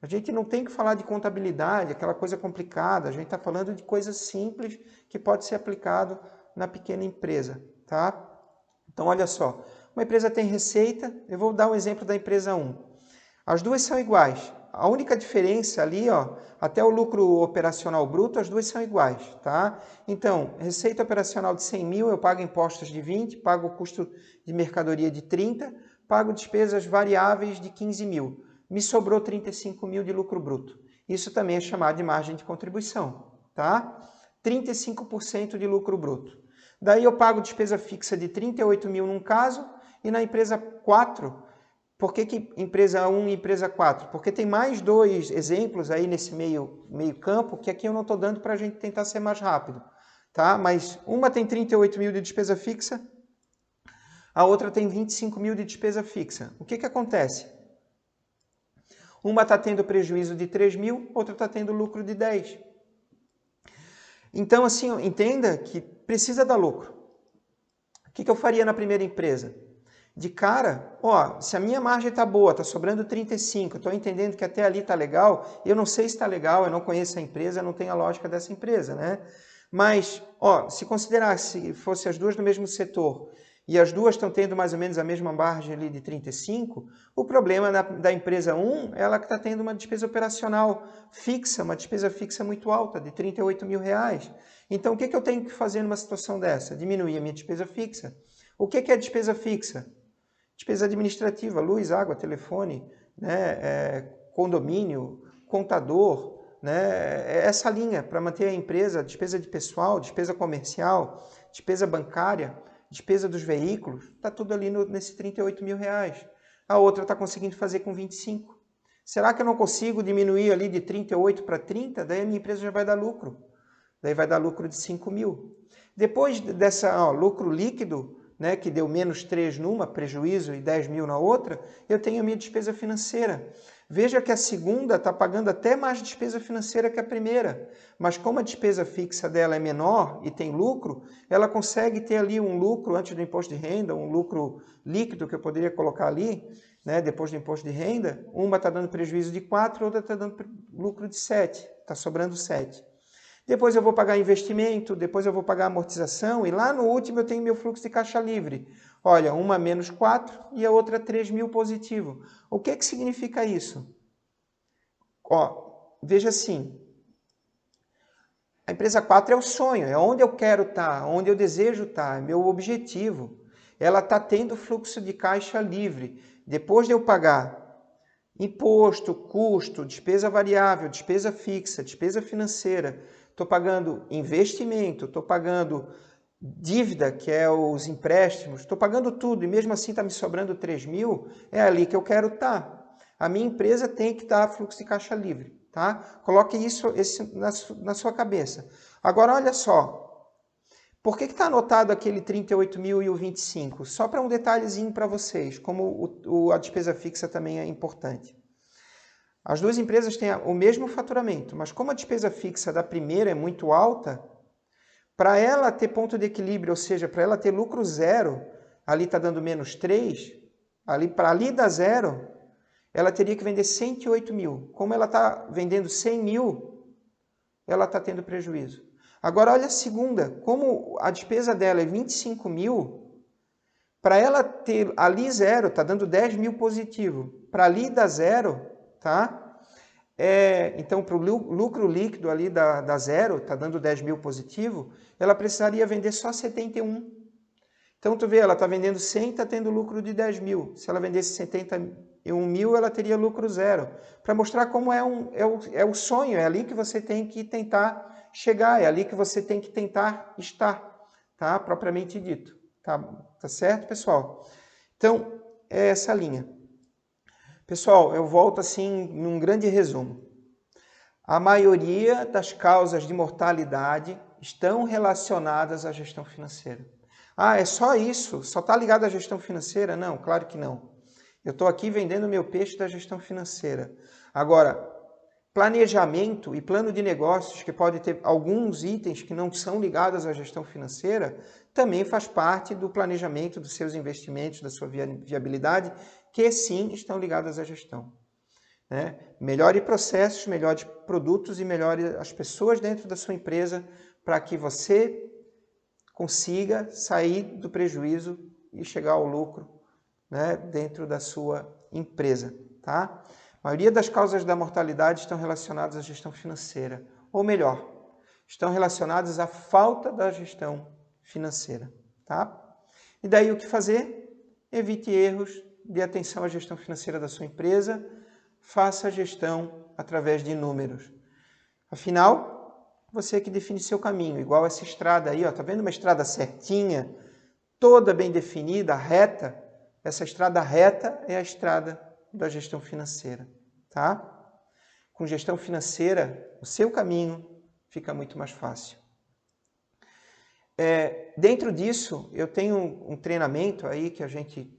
A gente não tem que falar de contabilidade, aquela coisa complicada, a gente está falando de coisas simples que pode ser aplicado na pequena empresa, tá? Então, olha só, uma empresa tem receita, eu vou dar um exemplo da empresa 1. As duas são iguais. A única diferença ali, ó, até o lucro operacional bruto, as duas são iguais, tá? Então, receita operacional de 100 mil, eu pago impostos de 20, pago o custo de mercadoria de 30, pago despesas variáveis de 15 mil. Me sobrou 35 mil de lucro bruto. Isso também é chamado de margem de contribuição, tá? 35% de lucro bruto. Daí eu pago despesa fixa de 38 mil num caso, e na empresa 4, por que empresa 1 e empresa 4? Porque tem mais dois exemplos aí nesse meio campo que aqui eu não estou dando para a gente tentar ser mais rápido, tá? Mas uma tem 38 mil de despesa fixa, a outra tem 25 mil de despesa fixa. O que acontece? Uma está tendo prejuízo de 3 mil, outra está tendo lucro de 10. Então, assim, entenda que precisa dar lucro. O que eu faria na primeira empresa? De cara, ó, se a minha margem está boa, está sobrando 35, estou entendendo que até ali está legal, eu não sei se está legal, eu não conheço a empresa, eu não tenho a lógica dessa empresa, né? Mas, ó, se considerar se fosse as duas do mesmo setor e as duas estão tendo mais ou menos a mesma margem ali de 35, o problema da empresa 1 é ela que está tendo uma despesa operacional fixa, uma despesa fixa muito alta, de 38 mil reais. Então, o que eu tenho que fazer numa situação dessa? Diminuir a minha despesa fixa. O que é despesa fixa? Despesa administrativa, luz, água, telefone, né, condomínio, contador, né, essa linha para manter a empresa, despesa de pessoal, despesa comercial, despesa bancária, despesa dos veículos, está tudo ali nesse 38 mil reais. A outra está conseguindo fazer com 25. Será que eu não consigo diminuir ali de 38 para 30? Daí a minha empresa já vai dar lucro. Daí vai dar lucro de 5 mil. Depois dessa lucro líquido, né, que deu menos 3 numa, prejuízo, e 10 mil na outra, eu tenho a minha despesa financeira. Veja que a segunda está pagando até mais despesa financeira que a primeira, mas como a despesa fixa dela é menor e tem lucro, ela consegue ter ali um lucro antes do imposto de renda, um lucro líquido que eu poderia colocar ali, né, depois do imposto de renda. Uma está dando prejuízo de 4, outra está dando lucro de 7, está sobrando 7. Depois eu vou pagar investimento, depois eu vou pagar amortização e lá no último eu tenho meu fluxo de caixa livre. Olha, uma menos 4 e a outra 3 mil positivo. O que significa isso? Ó, veja assim, a empresa 4 é o sonho, é onde eu quero estar, onde eu desejo estar, é meu objetivo. Ela está tendo fluxo de caixa livre. Depois de eu pagar imposto, custo, despesa variável, despesa fixa, despesa financeira, estou pagando investimento, estou pagando dívida, que é os empréstimos, estou pagando tudo e mesmo assim está me sobrando 3 mil, é ali que eu quero estar. A minha empresa tem que estar fluxo de caixa livre, tá? Coloque isso na sua cabeça. Agora, olha só, por que está anotado aquele 38 mil e o 25? Só para um detalhezinho para vocês, como a despesa fixa também é importante. As duas empresas têm o mesmo faturamento, mas como a despesa fixa da primeira é muito alta, para ela ter ponto de equilíbrio, ou seja, para ela ter lucro zero, ali está dando menos 3, para ali dar zero, ela teria que vender 108 mil. Como ela está vendendo 100 mil, ela está tendo prejuízo. Agora, olha a segunda. Como a despesa dela é 25 mil, para ela ter ali zero, está dando 10 mil positivo. Para ali dar zero, tá? Então, para o lucro líquido ali da zero, está dando 10 mil positivo, ela precisaria vender só 71. Então, tu vê, ela está vendendo 100, está tendo lucro de 10 mil. Se ela vendesse 71 mil, ela teria lucro zero. Para mostrar como é o sonho, é ali que você tem que tentar chegar, é ali que você tem que tentar estar, tá? Propriamente dito. Tá certo, pessoal? Então, é essa linha. Pessoal, eu volto assim num grande resumo. A maioria das causas de mortalidade estão relacionadas à gestão financeira. Ah, é só isso? Só está ligado à gestão financeira? Não, claro que não. Eu estou aqui vendendo meu peixe da gestão financeira. Agora, planejamento e plano de negócios, que pode ter alguns itens que não são ligados à gestão financeira, também faz parte do planejamento dos seus investimentos, da sua viabilidade, que sim estão ligadas à gestão. Né? Melhore processos, melhore produtos e melhore as pessoas dentro da sua empresa para que você consiga sair do prejuízo e chegar ao lucro, né, dentro da sua empresa. Tá? A maioria das causas da mortalidade estão relacionadas à gestão financeira, ou melhor, estão relacionadas à falta da gestão financeira. Tá? E daí o que fazer? Evite erros, dê atenção à gestão financeira da sua empresa, faça a gestão através de números. Afinal, você que define seu caminho, igual essa estrada aí, ó, tá vendo uma estrada certinha, toda bem definida, reta? Essa estrada reta é a estrada da gestão financeira, tá? Com gestão financeira, o seu caminho fica muito mais fácil. Dentro disso, eu tenho um treinamento aí que a gente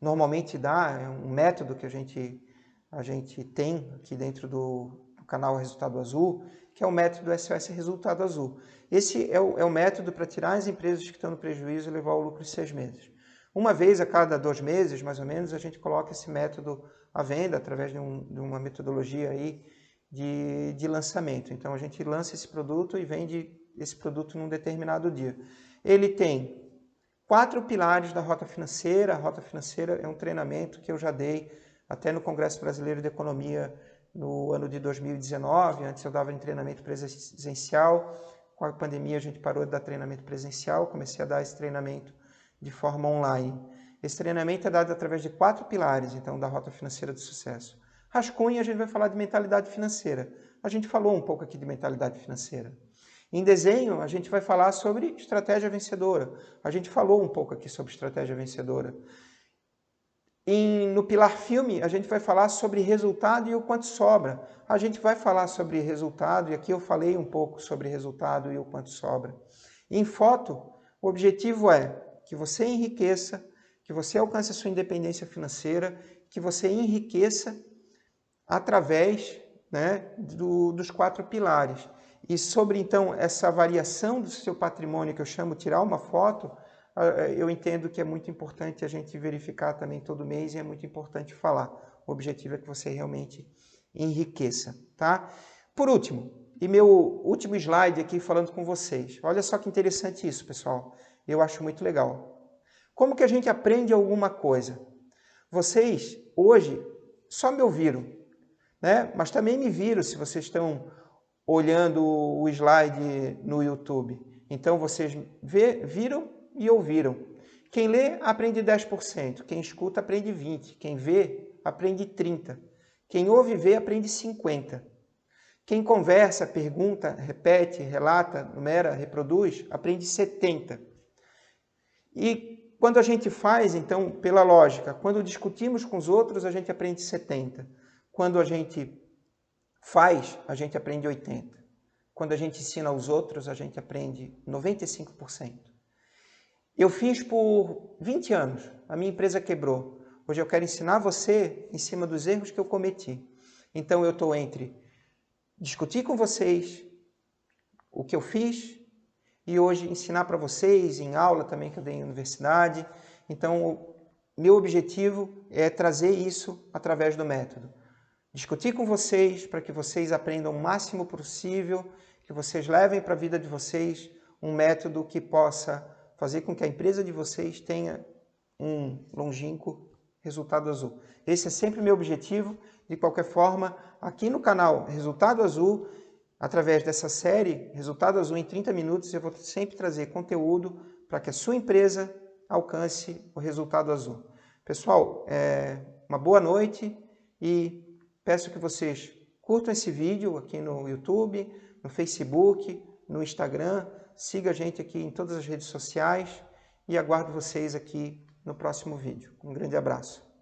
normalmente dá, é um método que a gente tem aqui dentro do canal Resultado Azul, que é o método SOS Resultado Azul. Esse é o método para tirar as empresas que estão no prejuízo e levar ao lucro em 6 meses. Uma vez a cada 2 meses, mais ou menos, a gente coloca esse método à venda através de uma metodologia aí de lançamento. Então, a gente lança esse produto e vende esse produto num determinado dia. Ele tem 4 pilares da Rota Financeira. A Rota Financeira é um treinamento que eu já dei até no Congresso Brasileiro de Economia no ano de 2019. Antes eu dava em treinamento presencial. Com a pandemia a gente parou de dar treinamento presencial, comecei a dar esse treinamento de forma online. Esse treinamento é dado através de 4 pilares, então, da Rota Financeira do Sucesso. Rascunho, a gente vai falar de mentalidade financeira. A gente falou um pouco aqui de mentalidade financeira. Em desenho, a gente vai falar sobre estratégia vencedora. A gente falou um pouco aqui sobre estratégia vencedora. No pilar filme, a gente vai falar sobre resultado e o quanto sobra. A gente vai falar sobre resultado, e aqui eu falei um pouco sobre resultado e o quanto sobra. Em foto, o objetivo é que você enriqueça, que você alcance a sua independência financeira, que você enriqueça através, né, dos 4 pilares. E sobre, então, essa variação do seu patrimônio, que eu chamo tirar uma foto, eu entendo que é muito importante a gente verificar também todo mês e é muito importante falar. O objetivo é que você realmente enriqueça, tá? Por último, e meu último slide aqui falando com vocês. Olha só que interessante isso, pessoal. Eu acho muito legal. Como que a gente aprende alguma coisa? Vocês, hoje, só me ouviram, né? Mas também me viram se vocês estão olhando o slide no YouTube. Então, vocês viram e ouviram. Quem lê, aprende 10%. Quem escuta, aprende 20%. Quem vê, aprende 30%. Quem ouve e vê, aprende 50%. Quem conversa, pergunta, repete, relata, numera, reproduz, aprende 70%. E quando a gente faz, então, pela lógica, quando discutimos com os outros, a gente aprende 70%. Quando a gente faz, a gente aprende 80%. Quando a gente ensina aos outros, a gente aprende 95%. Eu fiz por 20 anos, a minha empresa quebrou. Hoje eu quero ensinar você em cima dos erros que eu cometi. Então eu estou entre discutir com vocês o que eu fiz e hoje ensinar para vocês em aula também que eu dei em universidade. Então meu objetivo é trazer isso através do método. Discutir com vocês para que vocês aprendam o máximo possível, que vocês levem para a vida de vocês um método que possa fazer com que a empresa de vocês tenha um longínquo resultado azul. Esse é sempre o meu objetivo. De qualquer forma, aqui no canal Resultado Azul, através dessa série Resultado Azul em 30 minutos, eu vou sempre trazer conteúdo para que a sua empresa alcance o resultado azul. Pessoal, uma boa noite e peço que vocês curtam esse vídeo aqui no YouTube, no Facebook, no Instagram, siga a gente aqui em todas as redes sociais e aguardo vocês aqui no próximo vídeo. Um grande abraço.